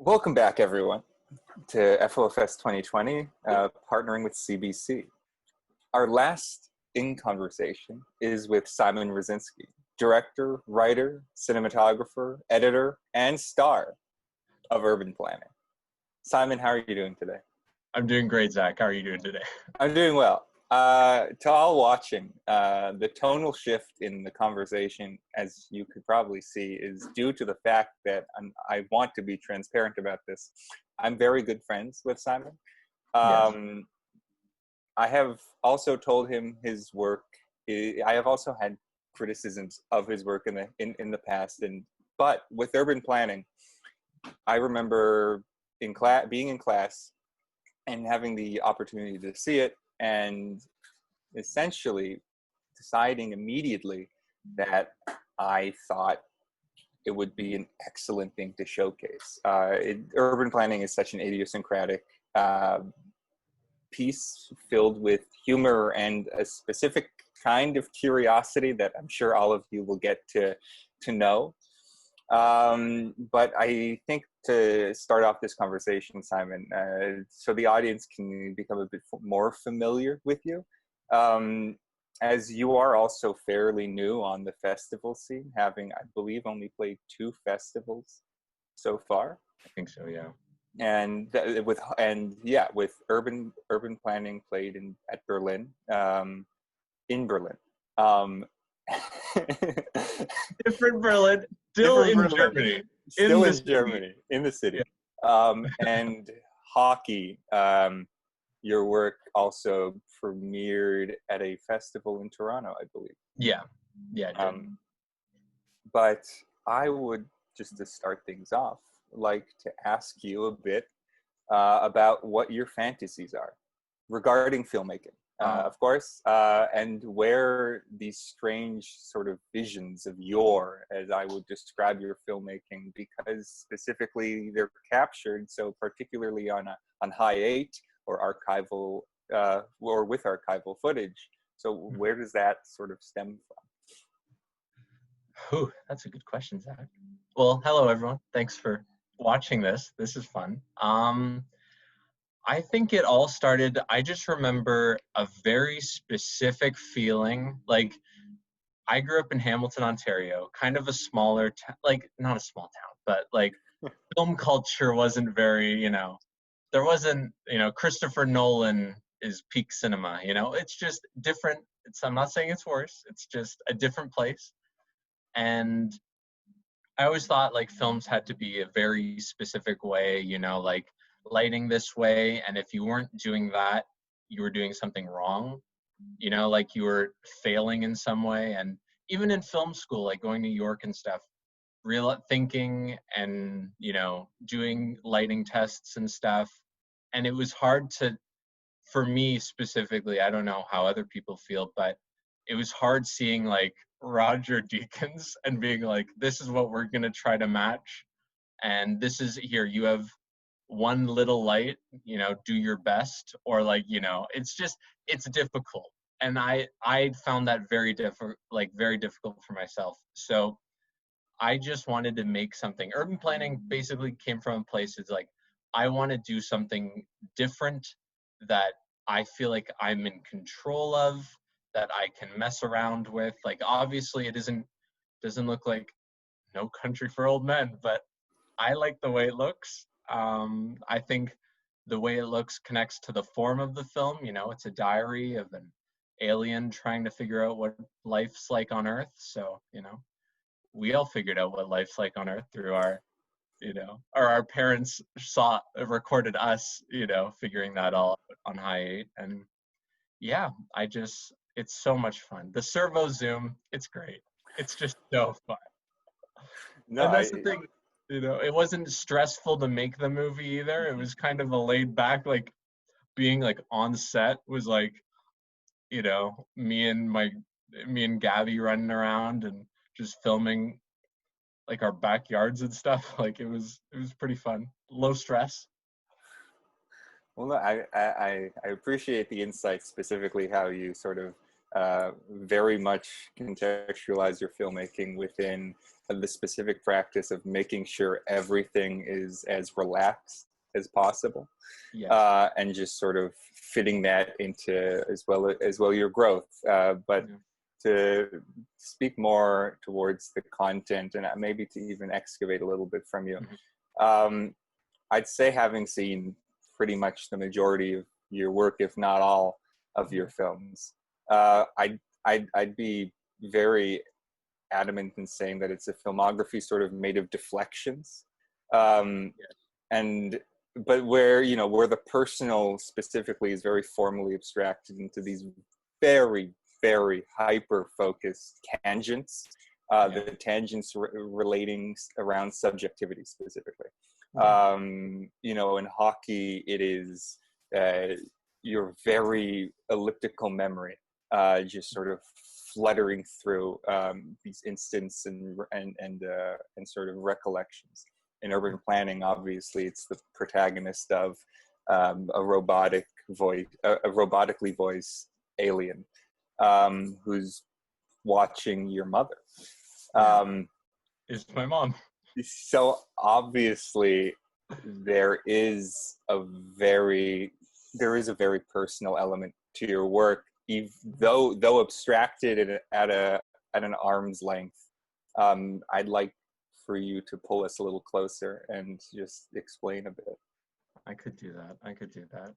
Welcome back, everyone, to FOFS 2020, partnering with CBC. Our last in conversation is with Simon Ruscinski, director, writer, cinematographer, editor, and star of urban planning. Simon, how are you doing today? I'm doing great, Zach. How are you doing today? I'm doing well. To all watching, the tonal shift in the conversation, as you could probably see, is due to the fact that I want to be transparent about this. I'm very good friends with Simon. Yes. I have also told him his work. I have also had criticisms of his work in the past, but with urban planning, I remember being in class and having the opportunity to see it, and essentially deciding immediately that I thought it would be an excellent thing to showcase. Urban planning is such an idiosyncratic piece filled with humor and a specific kind of curiosity that I'm sure all of you will get to know. But I think to start off this conversation, Simon, so the audience can become a bit more familiar with you, as you are also fairly new on the festival scene, having, I believe, only played 2 festivals so far. I think so, yeah. And with urban planning played at Berlin, in Berlin. Different Berlin, still in Germany. Still in Germany, in the city. Yeah. And hockey, your work also premiered at a festival in Toronto, I believe. Yeah. But I would, just to start things off, like to ask you a bit about what your fantasies are regarding filmmaking. Of course, and where these strange sort of visions of as I would describe your filmmaking, because specifically they're captured so particularly on high 8 or archival or with archival footage. So where does that sort of stem from? Ooh, that's a good question, Zach. Well, hello everyone. Thanks for watching this. This is fun. I think it all started, I just remember a very specific feeling. Like, I grew up in Hamilton, Ontario, kind of a smaller town, like, not a small town, but like film culture wasn't very, there wasn't, Christopher Nolan is peak cinema, it's just different. I'm not saying it's worse. It's just a different place. And I always thought like films had to be a very specific way, like lighting this way. And if you weren't doing that, you were doing something wrong, like you were failing in some way. And even in film school, like going to York and stuff, thinking and, doing lighting tests and stuff. And it was hard for me specifically, I don't know how other people feel, but it was hard seeing like Roger Deakins and being like, this is what we're going to try to match. And this is here, you have one little light, do your best. Or like, it's difficult. And I found that very difficult for myself. So I just wanted to make something. Urban planning basically came from a place, it's like, I want to do something different that I feel like I'm in control of, that I can mess around with. Like, obviously it doesn't look like No Country for Old Men, but I like the way it looks. I think the way it looks connects to the form of the film. It's a diary of an alien trying to figure out what life's like on Earth. So, we all figured out what life's like on Earth through our, or our parents recorded us, figuring that all out on high 8. And yeah, it's so much fun. The servo zoom, it's great. It's just so fun. No, and that's the thing, it wasn't stressful to make the movie either. It was kind of a laid back, like being like on set was like, me and Gabby running around and just filming like our backyards and stuff. Like it was pretty fun. Low stress. Well, no, I appreciate the insight, specifically how you sort of very much contextualize your filmmaking within the specific practice of making sure everything is as relaxed as possible, Yes. and just sort of fitting that into as well your growth. But to speak more towards the content and maybe to even excavate a little bit from you, I'd say, having seen pretty much the majority of your work, if not all of your films, I'd be very adamant in saying that it's a filmography sort of made of deflections, and but where the personal specifically is very formally abstracted into these very, very hyper focused tangents, the tangents relating around subjectivity specifically. In hockey, it is your very elliptical memory, just sort of fluttering through these instants and sort of recollections. In urban planning, obviously, it's the protagonist of a robotically voiced alien who's watching your mother. Is my mom. So obviously, there is a very personal element to your work, though abstracted at an arm's length. I'd like for you to pull us a little closer and just explain a bit. I could do that.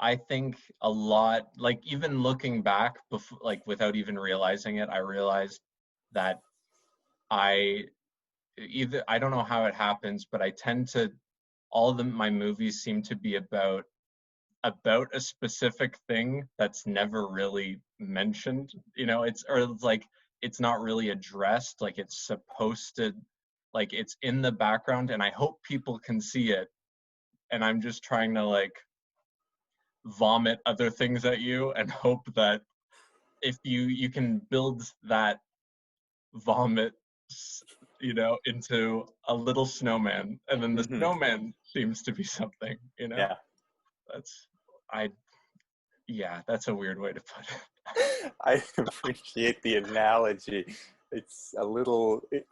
I think a lot, like even looking back, like without even realizing it, I realized that I don't know how it happens, but I tend to, my movies seem to be about a specific thing that's never really mentioned. It's not really addressed. Like it's supposed to, like it's in the background, and I hope people can see it. And I'm just trying to like vomit other things at you and hope that if you can build that vomit, into a little snowman, and then the snowman seems to be something, Yeah. That's a weird way to put it. I appreciate the analogy. It's a little, it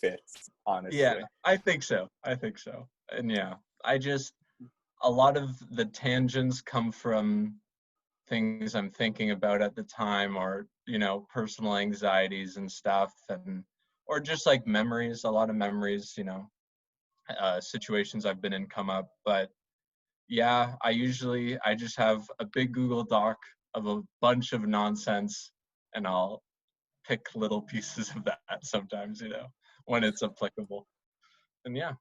fits, honestly. Yeah, I think so. And a lot of the tangents come from things I'm thinking about at the time, or, personal anxieties and stuff, or just like memories, a lot of memories, situations I've been in come up. But yeah, I just have a big Google Doc of a bunch of nonsense, and I'll pick little pieces of that sometimes, when it's applicable. And yeah,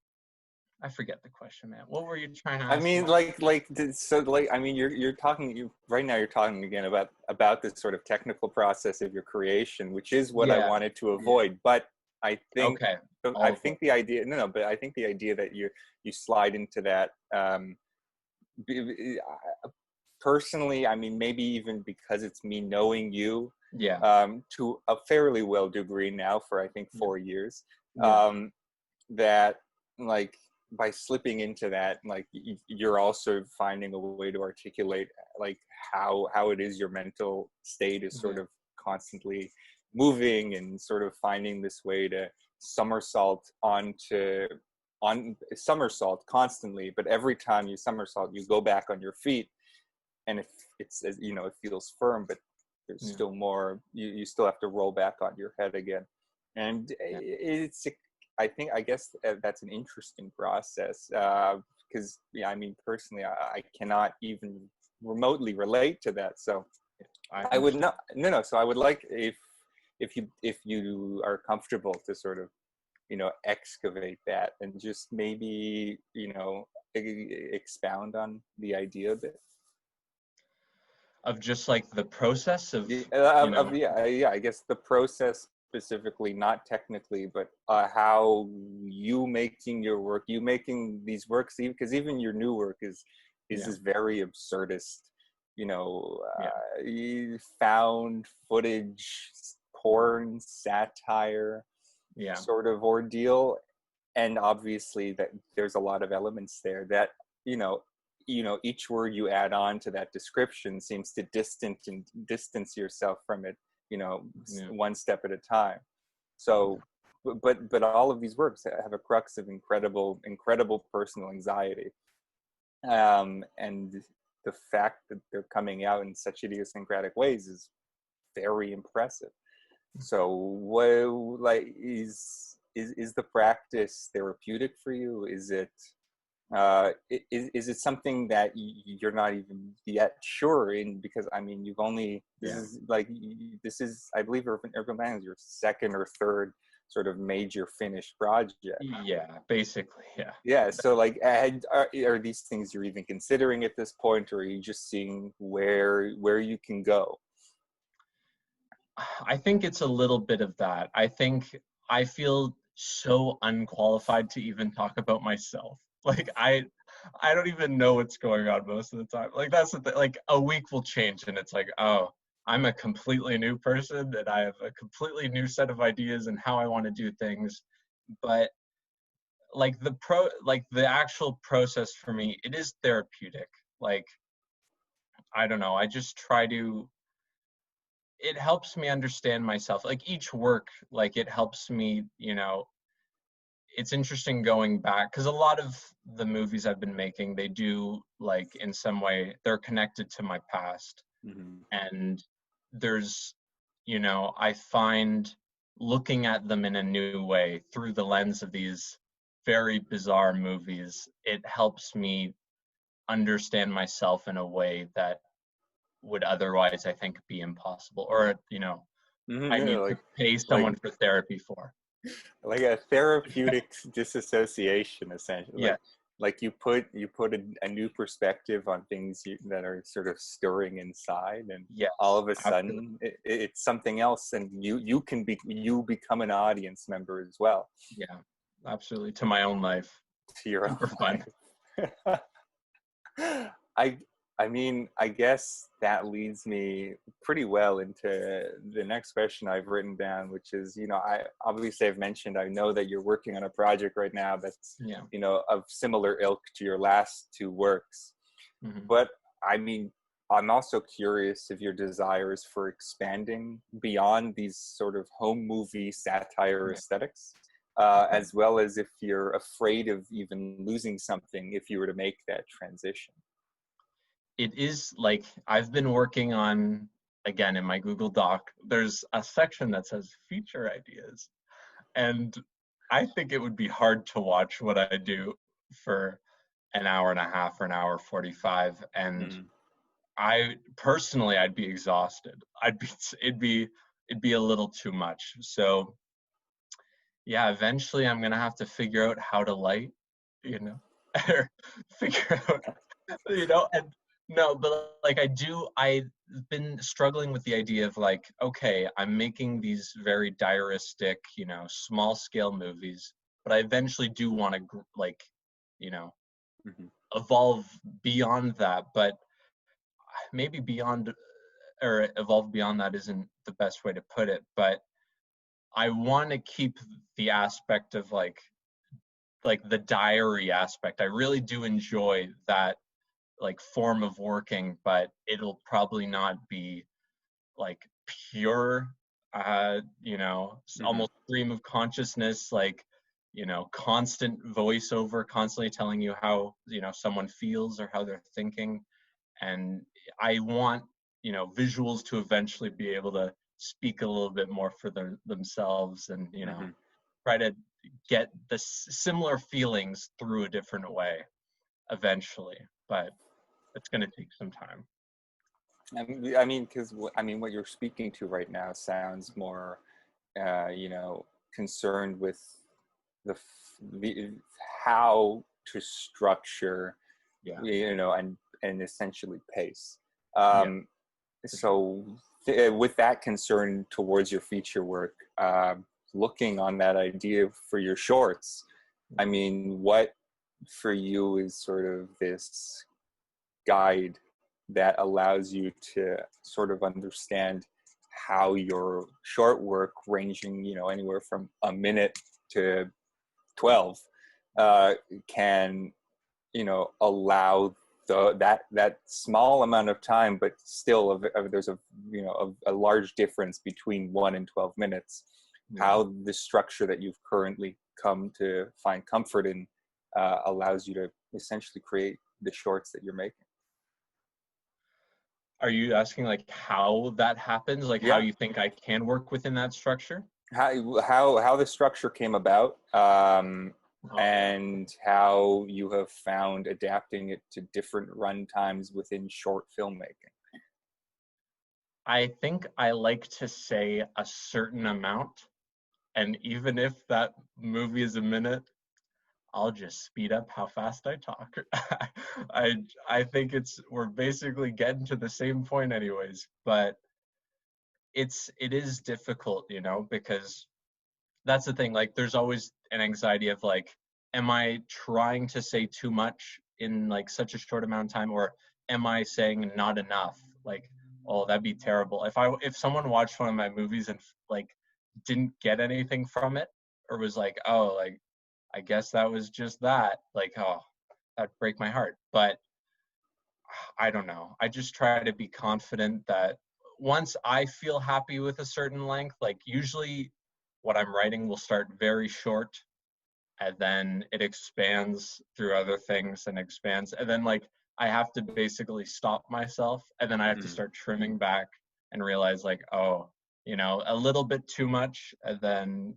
I forget the question, man. What were you trying to ask? You're talking right now. You're talking again about this sort of technical process of your creation, which is what I wanted to avoid. But I think But I think the idea that you slide into that. Personally, maybe even because it's me knowing you, to a fairly well degree now for I think 4 years, that like by slipping into that, like you're also finding a way to articulate like how it is your mental state is sort of constantly moving, and sort of finding this way to somersault constantly, but every time you somersault you go back on your feet, and if it's, as it feels firm, but there's still more, you still have to roll back on your head again. And it's, I guess that's an interesting process, because personally I cannot even remotely relate to that, so I would not so I would like if you are comfortable to sort of excavate that and just maybe expound on the idea a bit of just like the process of I guess the process specifically, not technically, but how you making your work, you making these works, because even your new work is this very absurdist, found footage, porn, satire, sort of ordeal. And obviously that there's a lot of elements there that, each word you add on to that description seems to distance yourself from it, Yeah. one step at a time. So, but all of these works have a crux of incredible personal anxiety, and the fact that they're coming out in such idiosyncratic ways is very impressive. So, what, like, is the practice therapeutic for you? Is it is it something that you're not even yet sure in? Because I mean, you've only, this is, I believe, Urban Planning is your second or third sort of major finished project. Yeah, basically, yeah. Yeah. So, like, are these things you're even considering at this point, or are you just seeing where you can go? I think it's a little bit of that. I think I feel so unqualified to even talk about myself. Like I don't even know what's going on most of the time. Like that's the thing. Like a week will change and it's like, oh, I'm a completely new person and I have a completely new set of ideas and how I want to do things. But like the actual process for me, it is therapeutic. Like I don't know, I just try to, it helps me understand myself. Like each work, like it helps me, it's interesting going back because a lot of the movies I've been making, they do, like, in some way they're connected to my past. Mm-hmm. And there's, I find looking at them in a new way through the lens of these very bizarre movies, it helps me understand myself in a way that would otherwise, I think, be impossible, or I Yeah, need to pay someone for therapy for. like a therapeutic disassociation, essentially. Yeah, Like you put a new perspective on things that are sort of stirring inside, and yes, all of a absolutely. sudden it's something else, and you become an audience member as well. Yeah, absolutely. To my own life. To your Super own fun. life. I I mean, I guess that leads me pretty well into the next question I've written down, which is, I obviously I've mentioned, I know that you're working on a project right now that's, Yeah. of similar ilk to your last two works. Mm-hmm. But I mean, I'm also curious of your desires for expanding beyond these sort of home movie satire aesthetics, as well as if you're afraid of even losing something if you were to make that transition. It is like I've been working on, again, in my Google Doc, there's a section that says feature ideas. And I think it would be hard to watch what I do for an hour and a half or an hour 45. And Mm. I personally, I'd be exhausted. It'd be a little too much. So yeah, eventually I'm gonna have to figure out how to light, or figure out, and no, but like I've been struggling with the idea of like, okay, I'm making these very diaristic, small scale movies, but I eventually do want to you know, Mm-hmm. evolve beyond that, but maybe beyond or evolve beyond that isn't the best way to put it, but I want to keep the aspect of like the diary aspect. I really do enjoy that like form of working, but it'll probably not be like pure, Mm-hmm. almost stream of consciousness, like, constant voiceover, constantly telling you how, someone feels or how they're thinking. And I want, visuals to eventually be able to speak a little bit more for themselves and, Mm-hmm. try to get the similar feelings through a different way eventually, but it's going to take some time. I mean, because what you're speaking to right now sounds more, concerned with the how to structure, Yeah. and essentially pace. Yeah, Um, for sure. so, with that concern towards your feature work, looking on that idea for your shorts, I mean, what for you is sort of this guide that allows you to sort of understand how your short work, ranging anywhere from a minute to 12, can allow that small amount of time, but still there's a large difference between 1 and 12 minutes. Yeah. How the structure that you've currently come to find comfort in allows you to essentially create the shorts that you're making. Are you asking like how that happens? Like how Yeah. you think I can work within that structure? How the structure came about, Oh, and how you have found adapting it to different run times within short filmmaking. I think I like to say a certain amount, and even if that movie is a minute, I'll just speed up how fast I talk. I think we're basically getting to the same point anyways, but it is difficult, because that's the thing. Like there's always an anxiety of like, am I trying to say too much in like such a short amount of time, or am I saying not enough? Like, oh, that'd be terrible if someone watched one of my movies and like didn't get anything from it, or was like, oh, like I guess that was just that, like, oh, that'd break my heart. But I don't know, I just try to be confident that once I feel happy with a certain length, like usually what I'm writing will start very short, and then it expands through other things and expands, and then like I have to basically stop myself, and then I have to start trimming back and realize like, oh, a little bit too much, and then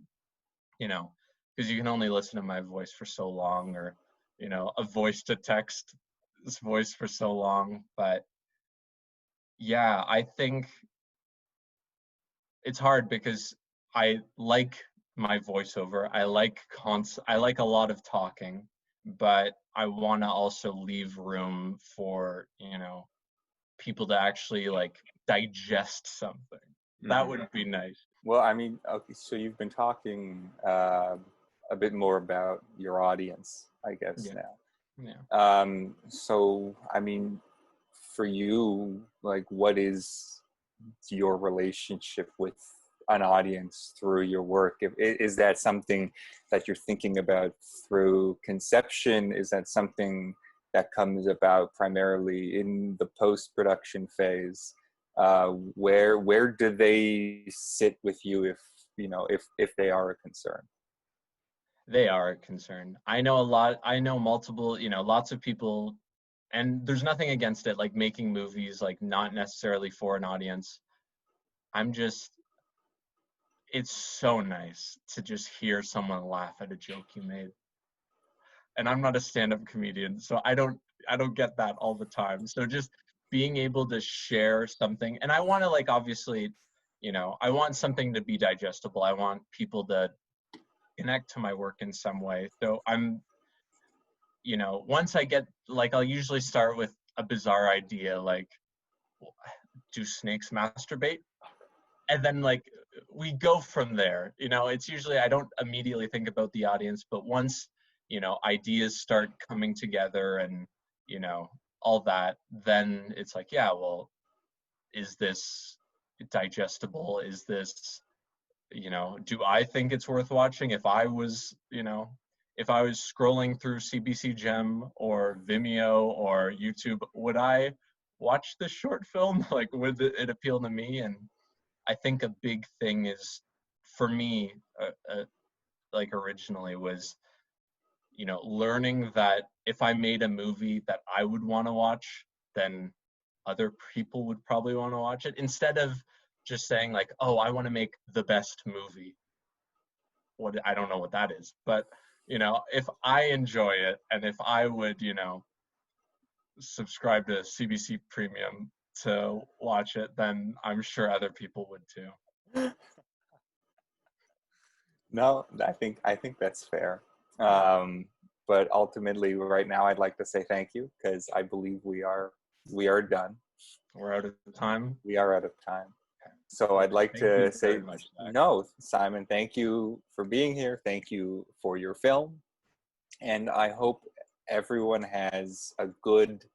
because you can only listen to my voice for so long, or a voice to text this voice for so long. But yeah, I think it's hard because I like my voiceover. I like a lot of talking, but I want to also leave room for, people to actually like digest something. That would be nice. Well, I mean, okay, so you've been talking a bit more about your audience, I guess, Yeah. now. Yeah. So, I mean, for you, like, what is your relationship with an audience through your work? Is that something that you're thinking about through conception? Is that something that comes about primarily in the post-production phase? Where do they sit with you if they are a concern? They are a concern. I know multiple, lots of people, and there's nothing against it, like making movies, like not necessarily for an audience. I'm just, it's so nice to just hear someone laugh at a joke you made. And I'm not a stand-up comedian, so I don't get that all the time. So just being able to share something, and I want to like obviously, I want something to be digestible. I want people to connect to my work in some way. So once I get, like, I'll usually start with a bizarre idea, like, do snakes masturbate? And then, like, we go from there. It's usually, I don't immediately think about the audience, but once, ideas start coming together and, all that, then it's like, yeah, well, is this digestible? Is this, do I think it's worth watching? If I was scrolling through CBC Gem or Vimeo or YouTube, would I watch this short film? Like, would it appeal to me? And I think a big thing is, for me, like originally was, learning that if I made a movie that I would want to watch, then other people would probably want to watch it, instead of just saying like, oh, I want to make the best movie. I don't know what that is, but if I enjoy it, and if I would, subscribe to CBC Premium to watch it, then I'm sure other people would too. No, I think that's fair. But ultimately, right now, I'd like to say thank you, because I believe we are done. We're out of time. We are out of time. So I'd like Thank you to say, very much, Zach. no, Simon, thank you for being here. Thank you for your film. And I hope everyone has a good,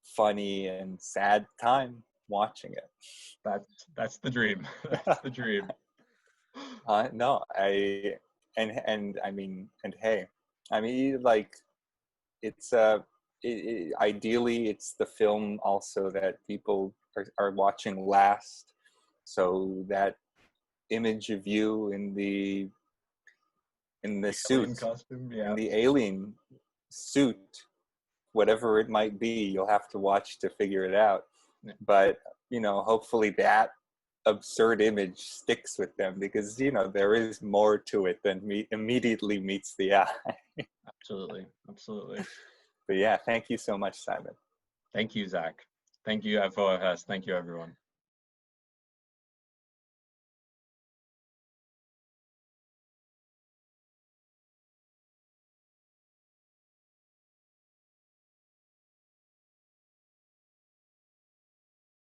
funny, and sad time watching it. That's the dream. That's the dream. No, and I mean, and hey, I mean, like, it's ideally it's the film also that people are watching last, so that image of you in the Alien suit, costume, in yeah. the alien suit, whatever it might be, you'll have to watch to figure it out. Yeah. But hopefully that absurd image sticks with them, because there is more to it than immediately meets the eye. Absolutely. Absolutely. But yeah, thank you so much, Simon. Thank you, Zach. Thank you, FOFS. Thank you, everyone.